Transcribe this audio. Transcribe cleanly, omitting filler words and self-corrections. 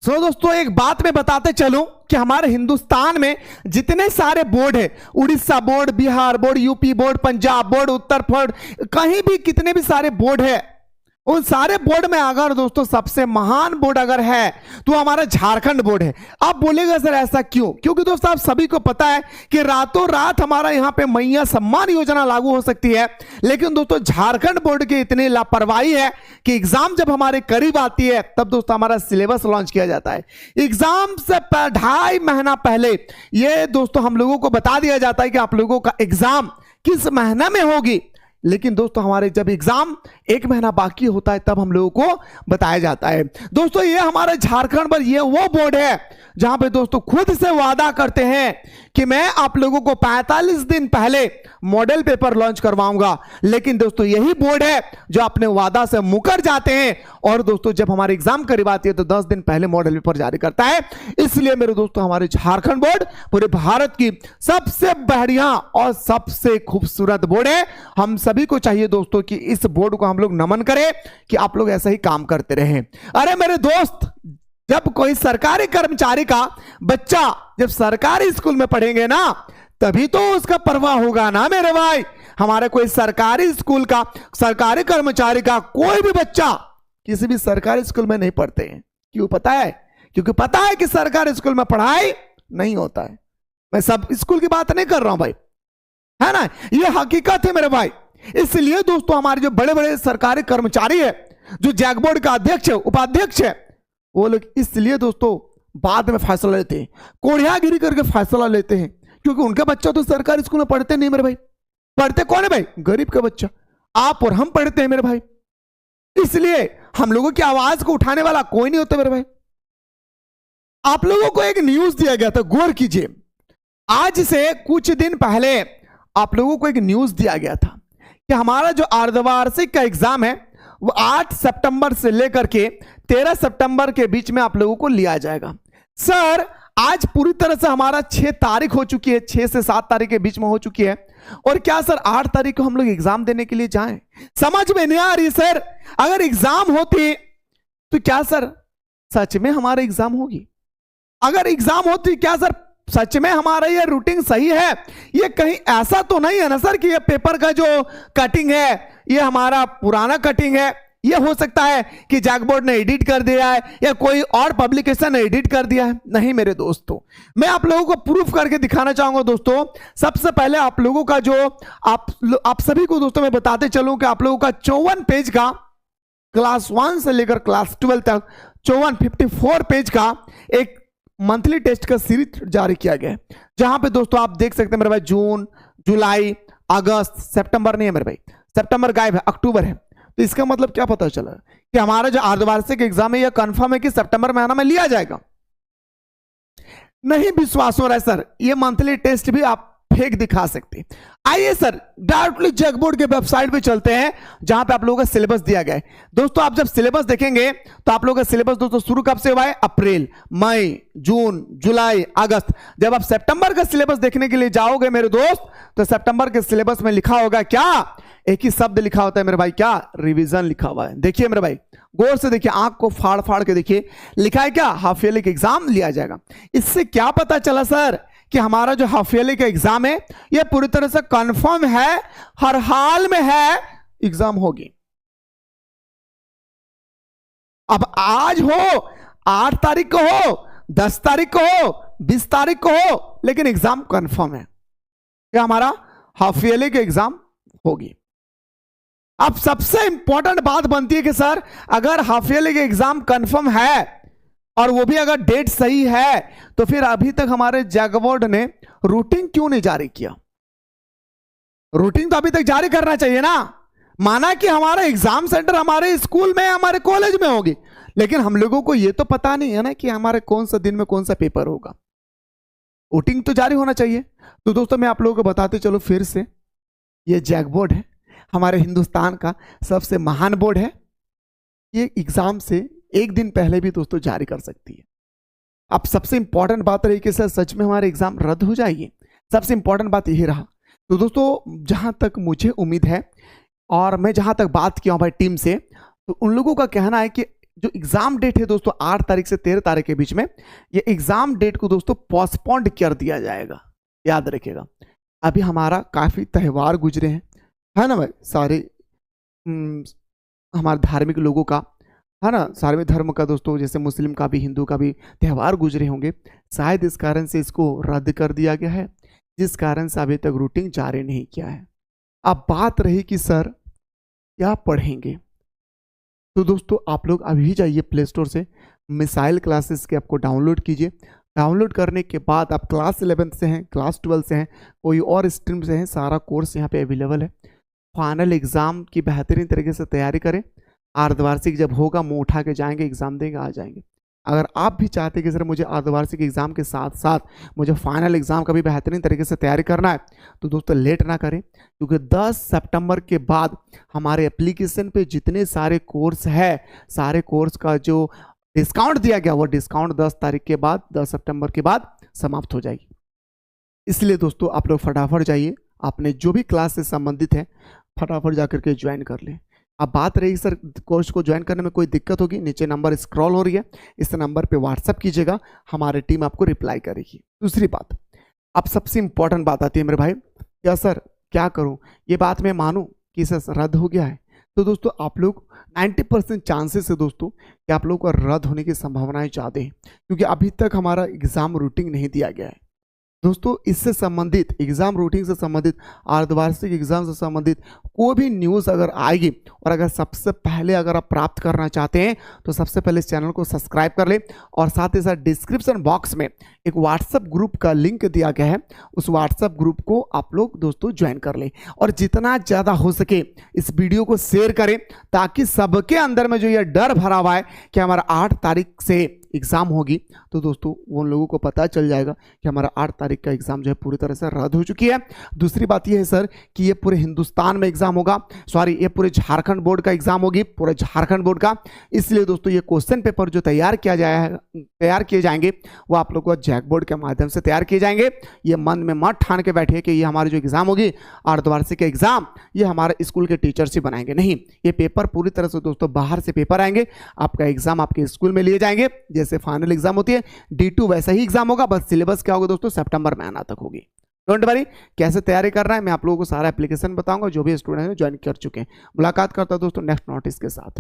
दोस्तों एक बात मैं बताते चलूं कि हमारे हिंदुस्तान में जितने सारे बोर्ड है, Orissa board, Bihar board, UP board, Punjab board, Uttar board, कहीं भी कितने भी सारे बोर्ड है, उन सारे बोर्ड में अगर दोस्तों सबसे महान बोर्ड अगर है तो हमारा झारखंड बोर्ड है। आप बोलेगा सर ऐसा क्यों? क्योंकि दोस्तों आप सभी को पता है कि रातों रात हमारा यहां पे मैया सम्मान योजना लागू हो सकती है, लेकिन दोस्तों झारखंड बोर्ड की इतनी लापरवाही है कि एग्जाम जब हमारे करीब आती है तब दोस्तों हमारा सिलेबस लॉन्च किया जाता है। एग्जाम से 2.5 महीना पहले ये दोस्तों हम लोगों को बता दिया जाता है कि आप लोगों का एग्जाम किस महीने में होगी, लेकिन दोस्तों हमारे जब एग्जाम 1 महीना बाकी होता है तब हम लोगों को बताया जाता है। दोस्तों ये हमारे झारखंड पर ये वो बोर्ड है जहां पे दोस्तों खुद से वादा करते हैं कि मैं आप लोगों को 45 दिन पहले मॉडल पेपर लॉन्च करवाऊंगा, लेकिन दोस्तों यही बोर्ड है जो अपने वादा से मुकर जाते हैं और दोस्तों जब हमारे एग्जाम करीब आती है तो 10 दिन पहले मॉडल पेपर जारी करता है। इसलिए मेरे दोस्तों हमारे झारखंड बोर्ड पूरे भारत की सबसे बढ़िया और सबसे खूबसूरत बोर्ड है। हम सभी को चाहिए दोस्तों कि इस बोर्ड को हम लोग नमन करें कि आप लोग ऐसा ही काम करते रहें। अरे मेरे दोस्त, जब कोई सरकारी कर्मचारी का बच्चा जब सरकारी स्कूल में पढ़ेंगे ना तभी तो उसका परवाह होगा ना मेरे भाई। हमारे कोई सरकारी स्कूल का, सरकारी कर्मचारी का कोई भी बच्चा किसी भी सरकारी स्कूल में नहीं पढ़ते हैं। क्यों पता है? क्योंकि पता है कि सरकारी स्कूल में पढ़ाई नहीं होता है। मैं सब स्कूल की बात नहीं कर रहा हूं भाई, है ना, ये हकीकत है मेरे भाई। इसलिए दोस्तों हमारे जो बड़े बड़े सरकारी कर्मचारी है, जो जैक बोर्ड का अध्यक्ष है, उपाध्यक्ष है, वो लोग इसलिए दोस्तों बाद में फैसला लेते हैं, कोढ़ियागिरी करके फैसला लेते हैं, क्योंकि उनका बच्चा तो सरकारी स्कूल में पढ़ते नहीं मेरे भाई। पढ़ते कौन है भाई? गरीब का बच्चा। आप और हम पढ़ते हैं मेरे भाई। इसलिए हम लोगों की आवाज को उठाने वाला कोई नहीं होता मेरे भाई। आप लोगों को एक न्यूज दिया गया था, गौर कीजिए। आज से कुछ दिन पहले आप लोगों को एक न्यूज दिया गया था कि हमारा जो अर्धवार्षिक का एग्जाम है वो 8 सितंबर से लेकर के 13 सितंबर के बीच में आप लोगों को लिया जाएगा। सर आज पूरी तरह से हमारा 6 तारीख हो चुकी है, 6 से 7 तारीख के बीच में हो चुकी है, और क्या सर 8 तारीख को हम लोग एग्जाम देने के लिए जाएं? समझ में नहीं आ रही सर। अगर एग्जाम होती तो क्या सर सच में हमारा एग्जाम होगी? अगर एग्जाम होती क्या सर सच में हमारा ये रूटीन सही है? ये कहीं ऐसा तो नहीं है ना सर कि ये पेपर का जो कटिंग है ये हमारा पुराना कटिंग है? ये हो सकता है कि जैक बोर्ड ने एडिट कर दिया है या कोई और पब्लिकेशन ने एडिट कर दिया है। नहीं मेरे दोस्तों, मैं आप लोगों को प्रूफ करके दिखाना चाहूंगा। दोस्तों सबसे पहले आप लोगों का जो आप सभी को दोस्तों मैं बताते चलूं कि आप लोगों का 54 पेज का क्लास 1 से लेकर क्लास 12 तक 54 पेज का एक मंथली टेस्ट का सीरीज जारी किया गया है, जहां पे दोस्तों आप देख सकते हैं मेरे भाई जून, जुलाई, अगस्त, सितंबर नहीं है मेरे भाई, सितंबर गायब है, अक्टूबर है। तो इसका मतलब क्या पता चला कि हमारा जो अर्धवार्षिक एग्जाम है यह कंफर्म है कि सितंबर महीना में लिया जाएगा। नहीं विश्वास हो रहा है सर, ये मंथली टेस्ट भी आप फेक दिखा सकते हैं। आइए सर डायरेक्टली जैक बोर्ड के वेबसाइट पे चलते हैं जहां पे आप लोगों का सिलेबस दिया गया है। दोस्तों आप जब सिलेबस देखेंगे तो आप लोगों का सिलेबस दोस्तों शुरू कब से हुआ है? अप्रैल, मई, जून, जुलाई, अगस्त। जब आप सितंबर का सिलेबस देखने के लिए जाओगे मेरे दोस्त तो सितंबर के सिलेबस में लिखा होगा क्या? एक ही शब्द लिखा होता है मेरे भाई, क्या? रिवीजन लिखा हुआ है। देखिए मेरे भाई गौर से देखिए, आंख को फाड़ फाड़ के देखिए, लिखा है क्या? हाफ ईयरली का एग्जाम लिया जाएगा। इससे क्या पता चला सर कि हमारा जो हाफ ईयरली का एग्जाम है यह पूरी तरह से कंफर्म है, हर हाल में है, एग्जाम होगी। अब आज हो, 8 तारीख को हो, 10 तारीख को हो, 20 तारीख को हो, लेकिन एग्जाम कंफर्म है कि हमारा हाफ ईयरली का एग्जाम होगी। अब सबसे इंपॉर्टेंट बात बनती है कि सर अगर हाफ ईयरली का एग्जाम कंफर्म है और वो भी अगर डेट सही है तो फिर अभी तक हमारे जैक बोर्ड ने रूटीन क्यों नहीं जारी किया? रूटीन तो अभी तक जारी करना चाहिए ना। माना कि हमारा एग्जाम सेंटर हमारे स्कूल में, हमारे कॉलेज में होगी, लेकिन हम लोगों को यह तो पता नहीं है ना कि हमारे कौन सा दिन में कौन सा पेपर होगा। रूटीन तो जारी होना चाहिए। तो दोस्तों मैं आप लोगों को बताते चलो फिर से, ये जैक बोर्ड है हमारे हिंदुस्तान का सबसे महान बोर्ड है। ये एग्जाम से 1 दिन पहले भी दोस्तों जारी कर सकती है। अब सबसे इंपॉर्टेंट बात रही कि सर सच में हमारे एग्जाम रद्द हो जाएगी, सबसे इंपॉर्टेंट बात यही रहा। तो दोस्तों जहां तक मुझे उम्मीद है और मैं जहां तक बात किया हूं भाई टीम से, तो उन लोगों का कहना है कि जो एग्जाम डेट है दोस्तों 8 तारीख से 13 तारीख के बीच में, ये एग्जाम डेट को दोस्तों पोस्टपोन्ड कर दिया जाएगा, याद रखिएगा। अभी हमारा काफी त्यौहार गुजरे हैं, है ना भाई, सारे हमारे धार्मिक लोगों का, है ना, सारे धर्म का दोस्तों, जैसे मुस्लिम का भी हिंदू का भी त्यौहार गुजरे होंगे, शायद इस कारण से इसको रद्द कर दिया गया है, जिस कारण से अभी तक रूटीन जारी नहीं किया है। अब बात रही कि सर क्या पढ़ेंगे, तो दोस्तों आप लोग अभी जाइए प्ले स्टोर से मिसाइल क्लासेस के आपको डाउनलोड कीजिए। डाउनलोड करने के बाद आप क्लास 11 से हैं, क्लास 12 से हैं, कोई और स्ट्रीम से हैं, सारा कोर्स यहाँ पे अवेलेबल है। फाइनल एग्जाम की बेहतरीन तरीके से तैयारी करें, अर्धवार्षिक जब होगा मुँह उठा के जाएंगे, एग्जाम देंगे, आ जाएंगे। अगर आप भी चाहते हैं कि सर मुझे अर्धवार्षिक एग्जाम के साथ साथ मुझे फाइनल एग्जाम का भी बेहतरीन तरीके से तैयारी करना है, तो दोस्तों लेट ना करें, क्योंकि 10 सितंबर के बाद हमारे एप्लीकेशन पे जितने सारे कोर्स है, सारे कोर्स का जो डिस्काउंट दिया गया वो डिस्काउंट 10 तारीख के बाद, 10 सितंबर के बाद समाप्त हो जाएगी। इसलिए दोस्तों आप लोग फटाफट जाइए, आपने जो भी क्लास से संबंधित है फटाफट जाकर के ज्वाइन कर लें। अब बात रही सर कोर्स को ज्वाइन करने में कोई दिक्कत होगी, नीचे नंबर स्क्रॉल हो रही है, इस नंबर पे व्हाट्सअप कीजिएगा, हमारी टीम आपको रिप्लाई करेगी। दूसरी बात, अब सबसे इंपॉर्टेंट बात आती है मेरे भाई, क्या सर क्या करूं, ये बात मैं मानूं कि सर रद्द हो गया है, तो दोस्तों आप लोग 90% चांसेस है दोस्तों कि आप लोगों का रद्द होने की संभावनाएं ज़्यादा है, क्योंकि अभी तक हमारा एग्जाम रूटीन नहीं दिया गया है। दोस्तों इससे संबंधित, एग्जाम रूटीन से संबंधित, अर्धवार्षिक एग्जाम से संबंधित कोई भी न्यूज़ अगर आएगी, और अगर सबसे पहले अगर आप प्राप्त करना चाहते हैं तो सबसे पहले इस चैनल को सब्सक्राइब कर लें, और साथ ही साथ डिस्क्रिप्शन बॉक्स में एक व्हाट्सएप ग्रुप का लिंक दिया गया है, उस व्हाट्सएप ग्रुप को आप लोग दोस्तों ज्वाइन कर लें, और जितना ज़्यादा हो सके इस वीडियो को शेयर करें, ताकि सबके अंदर में जो ये डर भरा हुआ है कि हमारा 8 तारीख से एग्ज़ाम होगी, तो दोस्तों उन लोगों को पता चल जाएगा कि हमारा 8 तारीख का एग्ज़ाम जो है पूरी तरह से रद्द हो चुकी है। दूसरी बात ये है सर कि ये पूरे हिंदुस्तान में एग्ज़ाम होगा, सॉरी ये पूरे झारखंड बोर्ड का एग्ज़ाम होगी, पूरे झारखंड बोर्ड का, इसलिए दोस्तों ये क्वेश्चन पेपर जो तैयार किए जाएंगे वो आप लोग को जैक बोर्ड के माध्यम से तैयार किए जाएंगे। ये मन में मत ठान के बैठिए कि ये हमारी जो एग्ज़ाम होगी अर्धवार्षिक एग्ज़ाम ये हमारे स्कूल के टीचर्स ही बनाएंगे, नहीं, ये पेपर पूरी तरह से दोस्तों बाहर से पेपर आएंगे, आपका एग्ज़ाम आपके स्कूल में लिए जाएंगे, जैसे फाइनल एग्जाम होती है D2 वैसा ही एग्जाम होगा, बस सिलेबस क्या होगा दोस्तों सितंबर में आना तक होगी। डोंट वरी, कैसे तैयारी करना है मैं आप लोगों को सारा एप्लीकेशन बताऊंगा, जो भी स्टूडेंट हैं ज्वाइन कर चुके हैं। मुलाकात करता हूं दोस्तों नेक्स्ट नोटिस के साथ।